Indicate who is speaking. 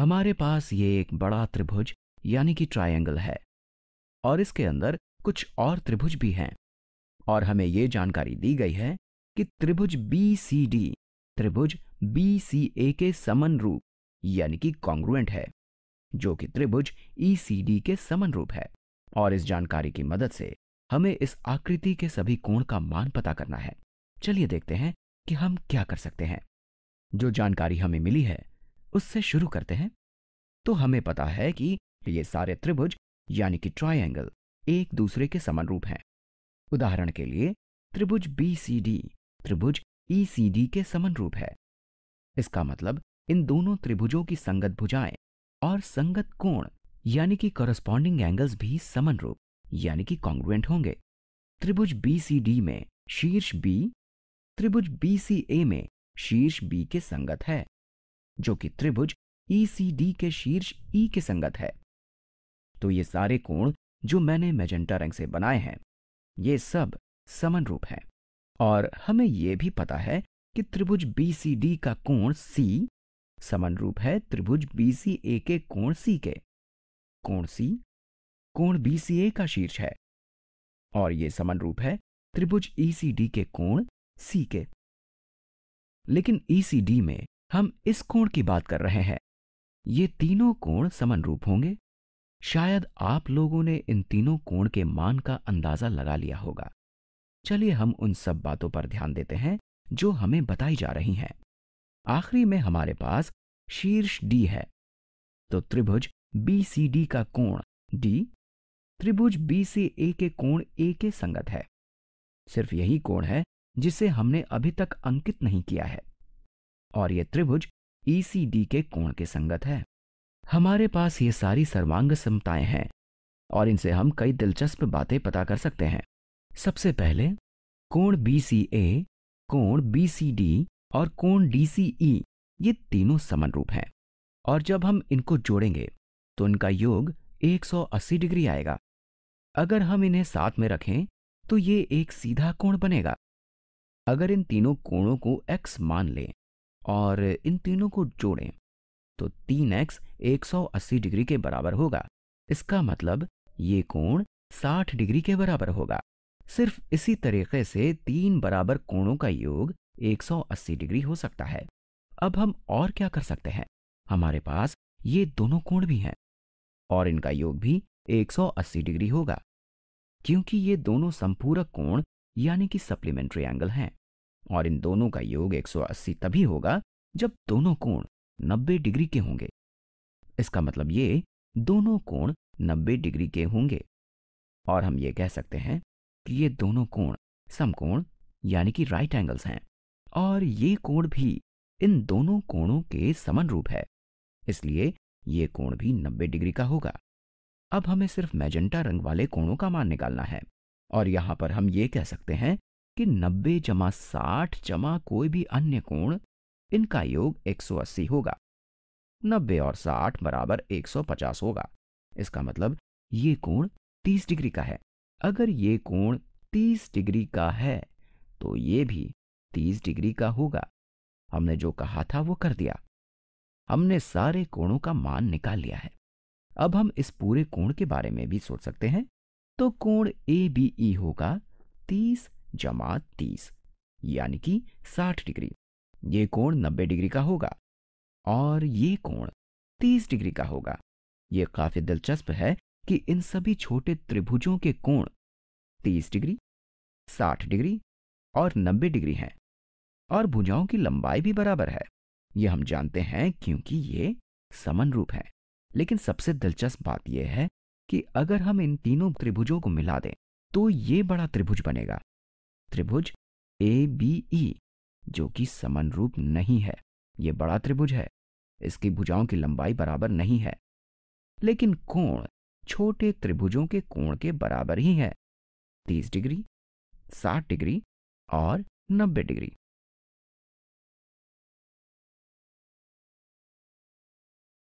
Speaker 1: हमारे पास ये एक बड़ा त्रिभुज यानी कि ट्रायंगल है और इसके अंदर कुछ और त्रिभुज भी हैं और हमें ये जानकारी दी गई है कि त्रिभुज BCD त्रिभुज BCA के समनरूप यानी कि कॉन्ग्रुएंट है, जो कि त्रिभुज ECD के समनरूप है। और इस जानकारी की मदद से हमें इस आकृति के सभी कोण का मान पता करना है। चलिए देखते हैं कि हम क्या कर सकते हैं। जो जानकारी हमें मिली है उससे शुरू करते हैं। तो हमें पता है कि ये सारे त्रिभुज यानी कि ट्रायंगल एक दूसरे के समरूप हैं। उदाहरण के लिए त्रिभुज BCD त्रिभुज ECD के समरूप है। इसका मतलब इन दोनों त्रिभुजों की संगत भुजाएं और संगत कोण यानी कि कॉरस्पॉन्डिंग एंगल्स भी समरूप यानी कि कॉन्ग्रुएंट होंगे। त्रिभुज BCD में शीर्ष B त्रिभुज BCA में शीर्ष B के संगत है, जो कि त्रिभुज ECD के शीर्ष E के संगत है। तो ये सारे कोण जो मैंने मैजेंटा रंग से बनाए हैं ये सब समरूप हैं। और हमें यह भी पता है कि त्रिभुज BCD का कोण C समरूप है त्रिभुज BCA के कोण C के। कोण C कोण BCA का शीर्ष है और यह समरूप है त्रिभुज ECD के कोण C के। लेकिन ECD में हम इस कोण की बात कर रहे हैं। ये तीनों कोण समरूप होंगे। शायद आप लोगों ने इन तीनों कोण के मान का अंदाजा लगा लिया होगा। चलिए हम उन सब बातों पर ध्यान देते हैं जो हमें बताई जा रही हैं। आखिरी में हमारे पास शीर्ष D है, तो त्रिभुज BCD का कोण D त्रिभुज BCA के कोण A के संगत है। सिर्फ यही कोण है जिसे हमने अभी तक अंकित नहीं किया है और यह त्रिभुज ECD के कोण के संगत है। हमारे पास ये सारी सर्वांग समताएं हैं और इनसे हम कई दिलचस्प बातें पता कर सकते हैं। सबसे पहले कोण BCA कोण BCD और कोण DCE ये तीनों समरूप हैं और जब हम इनको जोड़ेंगे तो इनका योग 180 डिग्री आएगा। अगर हम इन्हें साथ में रखें तो ये एक सीधा कोण बनेगा। अगर इन तीनों कोणों को x मान लें और इन तीनों को जोड़ें तो 3x 180 डिग्री के बराबर होगा। इसका मतलब ये कोण 60 डिग्री के बराबर होगा। सिर्फ इसी तरीके से तीन बराबर कोणों का योग 180 डिग्री हो सकता है। अब हम और क्या कर सकते हैं? हमारे पास ये दोनों कोण भी हैं और इनका योग भी 180 डिग्री होगा, क्योंकि ये दोनों संपूरक कोण यानी कि सप्लीमेंट्री एंगल हैं और इन दोनों का योग 180 तभी होगा जब दोनों कोण 90 डिग्री के होंगे। इसका मतलब ये दोनों कोण 90 डिग्री के होंगे और हम ये कह सकते हैं कि ये दोनों कोण समकोण यानी कि राइट एंगल्स हैं और ये कोण भी इन दोनों कोणों के समरूप है, इसलिए ये कोण भी 90 डिग्री का होगा। अब हमें सिर्फ मैजेंटा रंग वाले कोणों का मान निकालना है और यहां पर हम ये कह सकते हैं कि 90 जमा 60 जमा कोई भी अन्य कोण इनका योग 180 होगा। 90 और 60 बराबर 150 होगा। इसका मतलब ये कोण 30 डिग्री का है। अगर ये कोण 30 डिग्री का है तो ये भी 30 डिग्री का होगा। हमने जो कहा था वो कर दिया। हमने सारे कोणों का मान निकाल लिया है। अब हम इस पूरे कोण के बारे में भी सोच सकते हैं। तो कोण ABE होगा 30 जमा 30 यानी कि 60 डिग्री। ये कोण 90 डिग्री का होगा और ये कोण 30 डिग्री का होगा। ये काफी दिलचस्प है कि इन सभी छोटे त्रिभुजों के कोण 30 डिग्री, 60 डिग्री और 90 डिग्री हैं और भुजाओं की लंबाई भी बराबर है। ये हम जानते हैं क्योंकि ये समरूप है। लेकिन सबसे दिलचस्प बात यह है कि अगर हम इन तीनों त्रिभुजों को मिला दें तो ये बड़ा त्रिभुज बनेगा, त्रिभुज ABE, जो कि समरूप नहीं है। यह बड़ा त्रिभुज है, इसकी भुजाओं की लंबाई बराबर नहीं है, लेकिन कोण छोटे त्रिभुजों के कोण के बराबर ही है, 30 डिग्री, 60 डिग्री और 90 डिग्री।